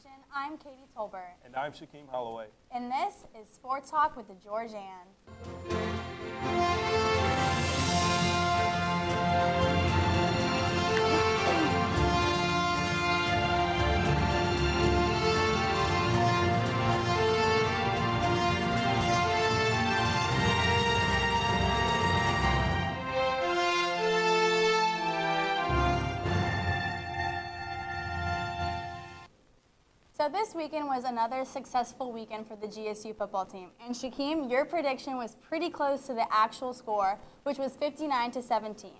Nation. I'm Katie Tolbert. And I'm Shaquem Holloway. And this is Sports Talk with the Georgian. So this weekend was another successful weekend for the GSU football team. And Shaquem, your prediction was pretty close to the actual score, which was 59-17.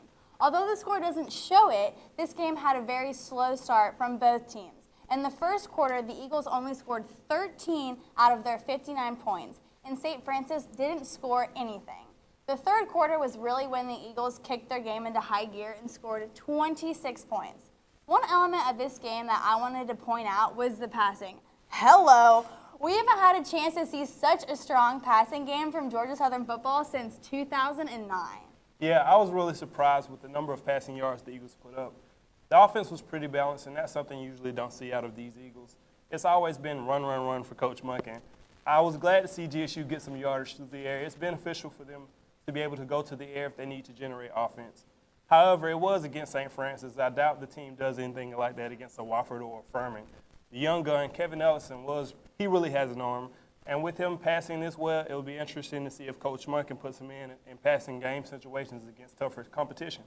Although the score doesn't show it, this game had a very slow start from both teams. In the first quarter, the Eagles only scored 13 out of their 59 points, and St. Francis didn't score anything. The third quarter was really when the Eagles kicked their game into high gear and scored 26 points. One element of this game that I wanted to point out was the passing. Hello! We haven't had a chance to see such a strong passing game from Georgia Southern football since 2009. Yeah, I was really surprised with the number of passing yards the Eagles put up. The offense was pretty balanced, and that's something you usually don't see out of these Eagles. It's always been run, run, run for Coach Monken. I was glad to see GSU get some yardage through the air. It's beneficial for them to be able to go to the air if they need to generate offense. However, it was against St. Francis. I doubt the team does anything like that against a Wofford or a Furman. The young gun, Kevin Ellison, he really has an arm. And with him passing this well, it'll be interesting to see if Coach Monken puts him in passing game situations against tougher competition.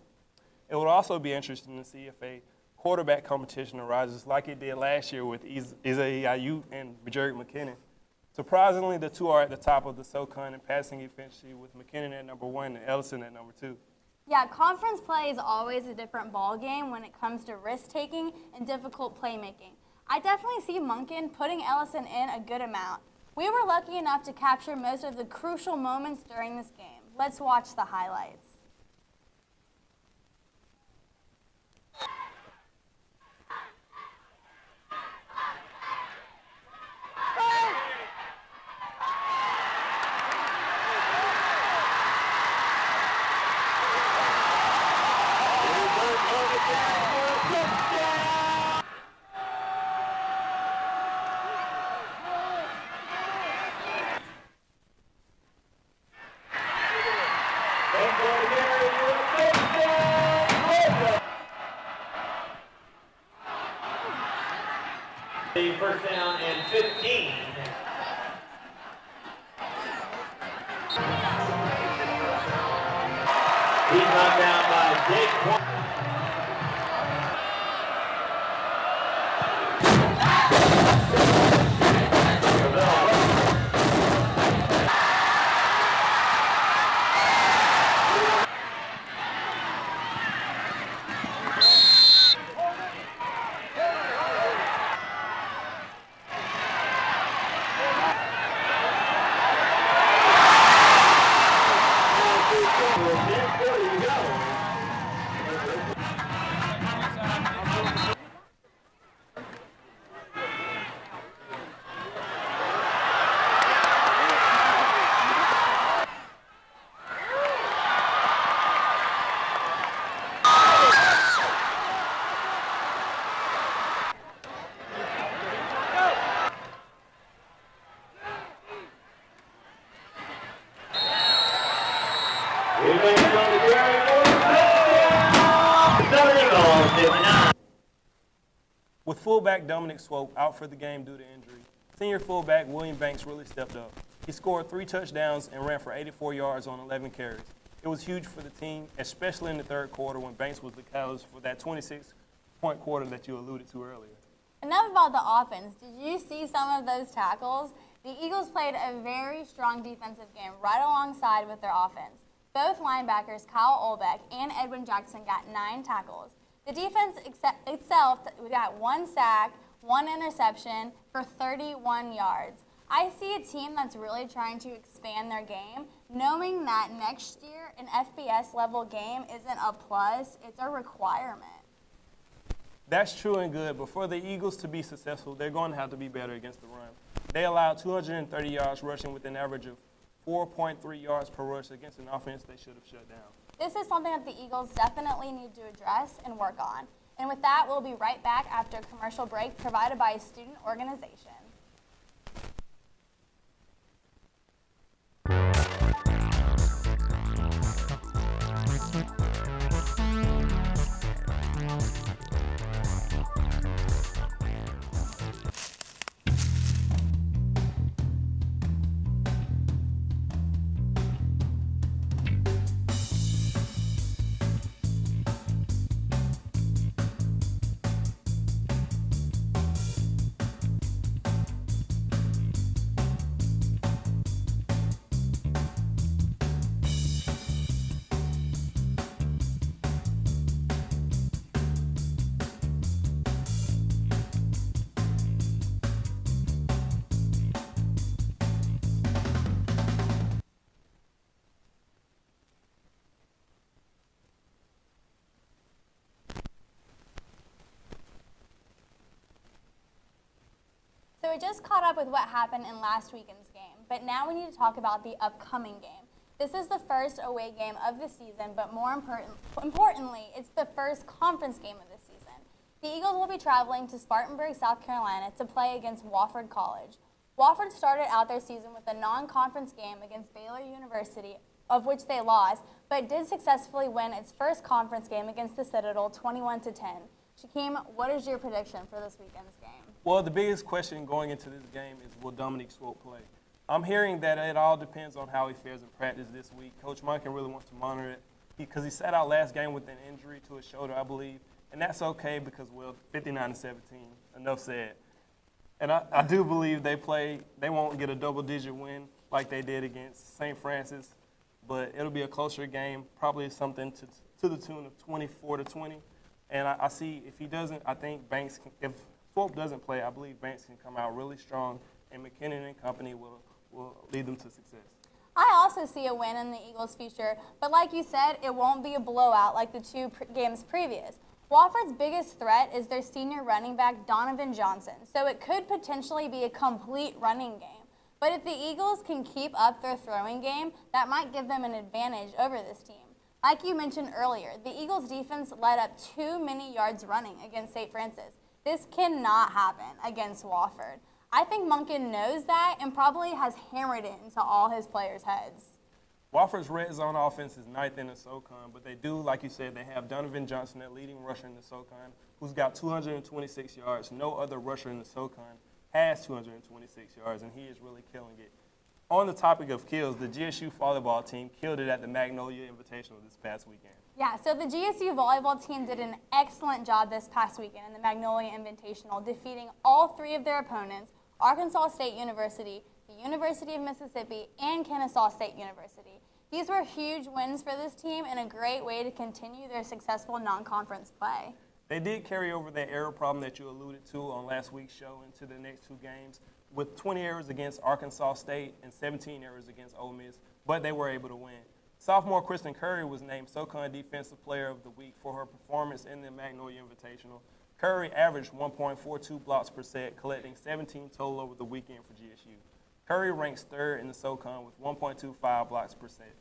It would also be interesting to see if a quarterback competition arises like it did last year with Isaiah Ayuk and Jared McKinnon. Surprisingly, the two are at the top of the SoCon in passing efficiency with McKinnon at number 1 and Ellison at number 2. Yeah, conference play is always a different ball game when it comes to risk-taking and difficult playmaking. I definitely see Monken putting Ellison in a good amount. We were lucky enough to capture most of the crucial moments during this game. Let's watch the highlights. First down and 15. He's knocked down by Jake. With fullback Dominic Swope out for the game due to injury, senior fullback William Banks really stepped up. He scored 3 touchdowns and ran for 84 yards on 11 carries. It was huge for the team, especially in the third quarter when Banks was the catalyst for that 26-point quarter that you alluded to earlier. Enough about the offense. Did you see some of those tackles? The Eagles played a very strong defensive game right alongside with their offense. Both linebackers, Kyle Olbeck and Edwin Jackson, got 9 tackles. The defense itself got 1 sack, 1 interception for 31 yards. I see a team that's really trying to expand their game, knowing that next year an FBS level game isn't a plus, it's a requirement. That's true and good, but for the Eagles to be successful, they're going to have to be better against the run. They allowed 230 yards rushing with an average of 4.3 yards per rush against an offense they should have shut down. This is something that the Eagles definitely need to address and work on. And with that, we'll be right back after a commercial break provided by a student organization. So we just caught up with what happened in last weekend's game, but now we need to talk about the upcoming game. This is the first away game of the season, but more importantly, it's the first conference game of the season. The Eagles will be traveling to Spartanburg, South Carolina to play against Wofford College. Wofford started out their season with a non-conference game against Baylor University, of which they lost, but did successfully win its first conference game against the Citadel 21-10. Shaquem, what is your prediction for this weekend's game? Well, the biggest question going into this game is, will Dominique Swope play? I'm hearing that it all depends on how he fares in practice this week. Coach Monken really wants to monitor it because he sat out last game with an injury to his shoulder, I believe, and that's okay because, well, 59-17, enough said. And I do believe they won't get a double-digit win like they did against St. Francis, but it'll be a closer game, probably something to the tune of 24-20. And I see if he doesn't, I think Banks can, if Swope doesn't play, I believe Banks can come out really strong, and McKinnon and company will lead them to success. I also see a win in the Eagles' future, but like you said, it won't be a blowout like the two games previous. Wofford's biggest threat is their senior running back, Donovan Johnson, so it could potentially be a complete running game. But if the Eagles can keep up their throwing game, that might give them an advantage over this team. Like you mentioned earlier, the Eagles' defense let up too many yards running against St. Francis. This cannot happen against Wofford. I think Monken knows that and probably has hammered it into all his players' heads. Wofford's red zone offense is ninth in the SoCon, but they do, like you said, they have Donovan Johnson, that leading rusher in the SoCon, who's got 226 yards. No other rusher in the SoCon has 226 yards, and he is really killing it. On the topic of kills, the GSU volleyball team killed it at the Magnolia Invitational this past weekend. Yeah, so the GSU volleyball team did an excellent job this past weekend in the Magnolia Invitational, defeating all three of their opponents, Arkansas State University, the University of Mississippi, and Kennesaw State University. These were huge wins for this team and a great way to continue their successful non-conference play. They did carry over that error problem that you alluded to on last week's show into the next two games with 20 errors against Arkansas State and 17 errors against Ole Miss, but they were able to win. Sophomore Kristen Curry was named SoCon Defensive Player of the Week for her performance in the Magnolia Invitational. Curry averaged 1.42 blocks per set, collecting 17 total over the weekend for GSU. Curry ranks third in the SoCon with 1.25 blocks per set.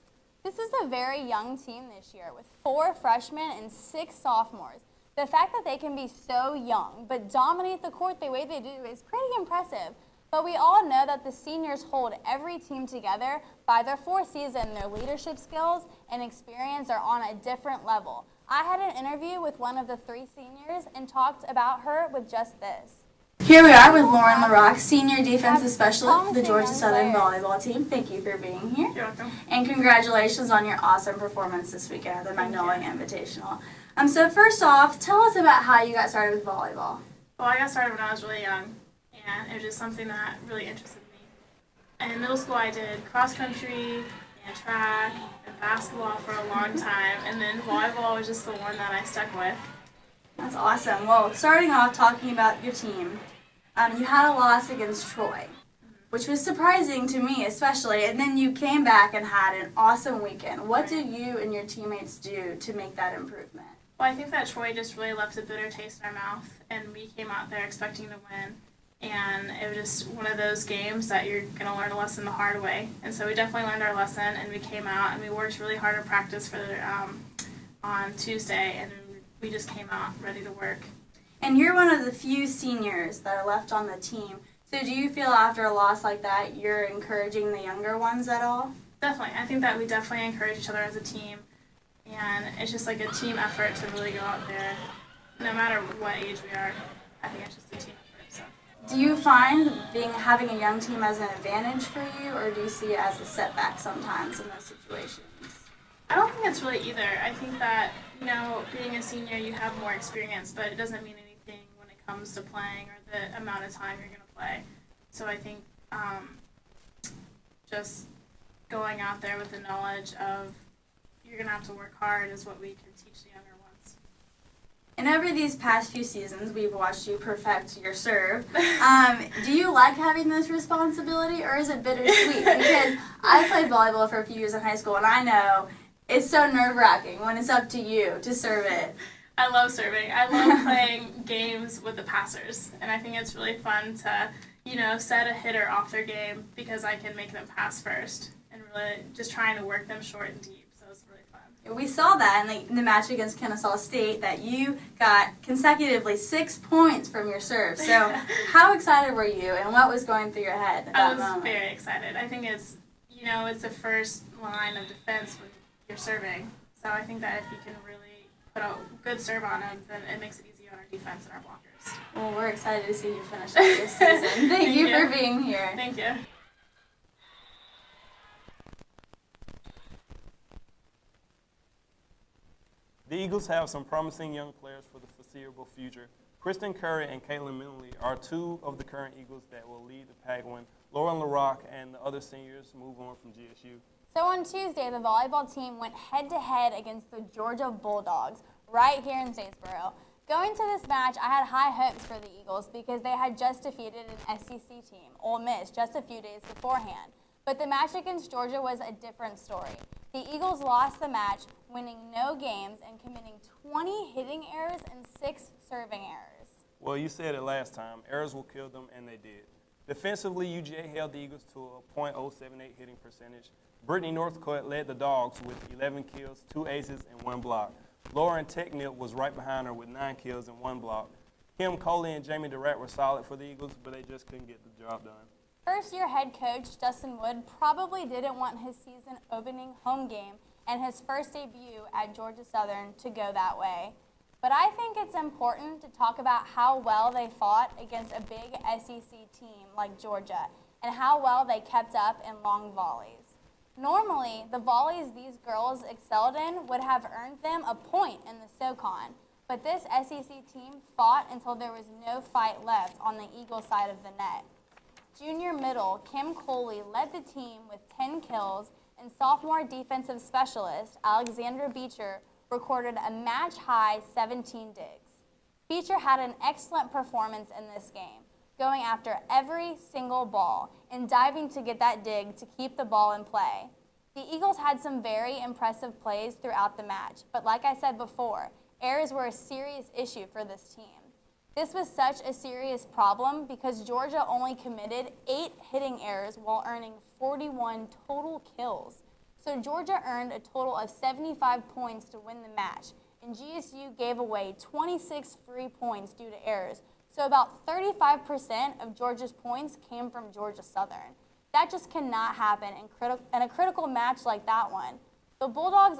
This is a very young team this year with 4 freshmen and 6 sophomores. The fact that they can be so young but dominate the court the way they do is pretty impressive. But we all know that the seniors hold every team together. By their 4th season, their leadership skills and experience are on a different level. I had an interview with one of the 3 seniors and talked about her with just this. Here we are with Lauren LaRock, Senior Defensive Specialist for the Georgia Southern Volleyball Team. Thank you for being here. You're welcome. And congratulations on your awesome performance this weekend at the Magnolia Invitational. So first off, tell us about how you got started with volleyball. Well, I got started when I was really young, and it was just something that really interested me. In middle school, I did cross country and track and basketball for a long time, and then volleyball was just the one that I stuck with. That's awesome. Well, starting off talking about your team, you had a loss against Troy, which was surprising to me especially, and then you came back and had an awesome weekend. What did you and your teammates do to make that improvement? Well, I think that Troy just really left a bitter taste in our mouth, and we came out there expecting to win. And it was just one of those games that you're going to learn a lesson the hard way. And so we definitely learned our lesson, and we came out and we worked really hard in practice for on Tuesday, and we just came out ready to work. And you're one of the few seniors that are left on the team. So do you feel after a loss like that, you're encouraging the younger ones at all? Definitely. I think that we definitely encourage each other as a team. And it's just like a team effort to really go out there, no matter what age we are. I think it's just a team effort. So. Do you find having a young team as an advantage for you, or do you see it as a setback sometimes in those situations? I don't think it's really either. I think that, being a senior, you have more experience, but it doesn't mean anything when it comes to playing or the amount of time you're going to play. So I think just going out there with the knowledge of you're going to have to work hard is what we can teach the younger ones. And over these past few seasons, we've watched you perfect your serve. Do you like having this responsibility, or is it bittersweet? Because I played volleyball for a few years in high school, and I know it's so nerve-wracking when it's up to you to serve it. I love serving. I love playing games with the passers, and I think it's really fun to, set a hitter off their game because I can make them pass first and really just trying to work them short and deep. So it's really fun. We saw that in the match against Kennesaw State that you got consecutively 6 points from your serve. So how excited were you, and what was going through your head at that I was moment? very excited. I think it's, it's the first line of defense when you're serving. So I think that if you can really put a good serve on them, then it makes it easy on our defense and our blockers. Well, we're excited to see you finish out this season. Thank you for being here. Thank you. The Eagles have some promising young players for the foreseeable future. Kristen Curry and Caitlin Minley are two of the current Eagles that will lead the pack when Lauren LaRock and the other seniors move on from GSU. So on Tuesday, the volleyball team went head-to-head against the Georgia Bulldogs right here in Statesboro. Going to this match, I had high hopes for the Eagles because they had just defeated an SEC team, Ole Miss, just a few days beforehand. But the match against Georgia was a different story. The Eagles lost the match, winning no games and committing 20 hitting errors and 6 serving errors. Well, you said it last time. Errors will kill them, and they did. Defensively, UGA held the Eagles to a .078 hitting percentage. Brittany Northcutt led the Dogs with 11 kills, 2 aces, and 1 block. Lauren Technip was right behind her with 9 kills and 1 block. Kim Coley and Jamie Durant were solid for the Eagles, but they just couldn't get the job done. First-year head coach Dustin Wood probably didn't want his season opening home game and his first debut at Georgia Southern to go that way. But I think it's important to talk about how well they fought against a big SEC team like Georgia and how well they kept up in long volleys. Normally, the volleys these girls excelled in would have earned them a point in the SoCon, but this SEC team fought until there was no fight left on the Eagle side of the net. Junior middle Kim Coley led the team with 10 kills, and sophomore defensive specialist Alexandra Beecher recorded a match-high 17 digs. Beecher had an excellent performance in this game, going after every single ball and diving to get that dig to keep the ball in play. The Eagles had some very impressive plays throughout the match, but like I said before, errors were a serious issue for this team. This was such a serious problem because Georgia only committed 8 hitting errors while earning 41 total kills. So Georgia earned a total of 75 points to win the match, and GSU gave away 26 free points due to errors. So about 35% of Georgia's points came from Georgia Southern. That just cannot happen in a critical match like that one. The Bulldogs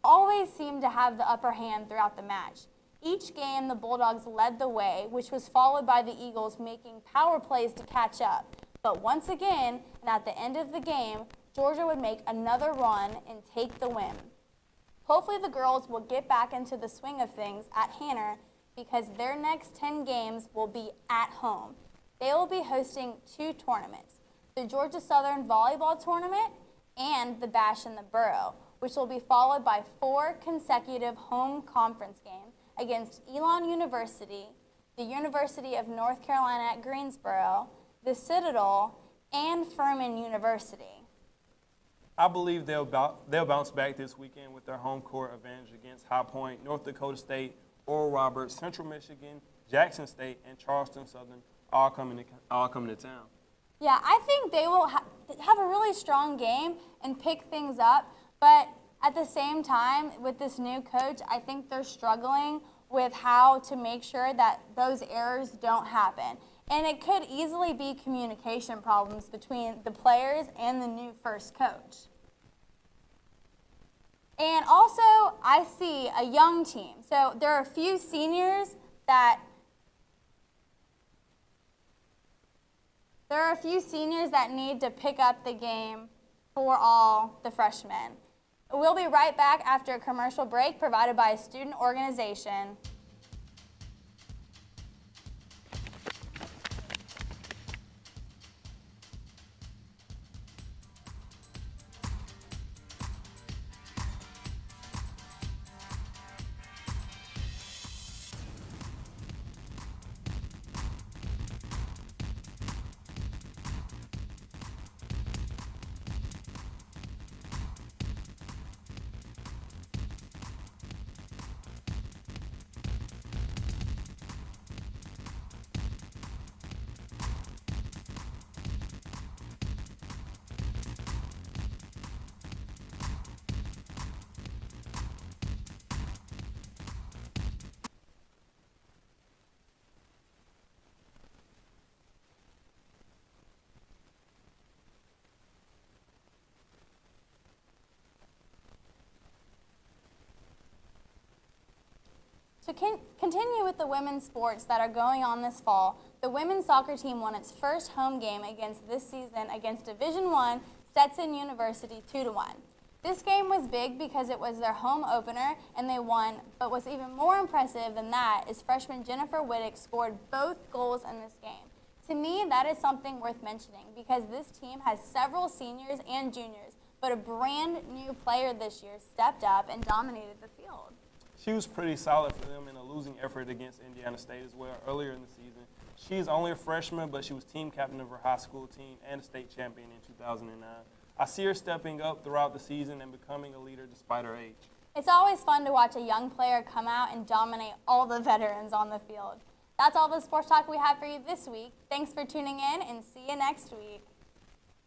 always seem to have the upper hand throughout the match. Each game, the Bulldogs led the way, which was followed by the Eagles making power plays to catch up. But once again, and at the end of the game, Georgia would make another run and take the win. Hopefully the girls will get back into the swing of things at Hanner because their next 10 games will be at home. They will be hosting 2 tournaments, the Georgia Southern Volleyball Tournament and the Bash in the Borough, which will be followed by 4 consecutive home conference games against Elon University, the University of North Carolina at Greensboro, the Citadel, and Furman University. I believe they'll bounce back this weekend with their home court advantage against High Point, North Dakota State, Oral Roberts, Central Michigan, Jackson State, and Charleston Southern all coming to town. Yeah, I think they will have a really strong game and pick things up, but At the same time, with this new coach, I think they're struggling with how to make sure that those errors don't happen. And it could easily be communication problems between the players and the new first coach. And also, I see a young team. So there are a few seniors that need to pick up the game for all the freshmen. We'll be right back after a commercial break provided by a student organization. To continue with the women's sports that are going on this fall, the women's soccer team won its first home game this season against Division I Stetson University 2-1. This game was big because it was their home opener and they won, but what's even more impressive than that is freshman Jennifer Whittick scored both goals in this game. To me, that is something worth mentioning because this team has several seniors and juniors, but a brand new player this year stepped up and dominated the field. She was pretty solid for them in a losing effort against Indiana State as well earlier in the season. She's only a freshman, but she was team captain of her high school team and a state champion in 2009. I see her stepping up throughout the season and becoming a leader despite her age. It's always fun to watch a young player come out and dominate all the veterans on the field. That's all the sports talk we have for you this week. Thanks for tuning in and see you next week.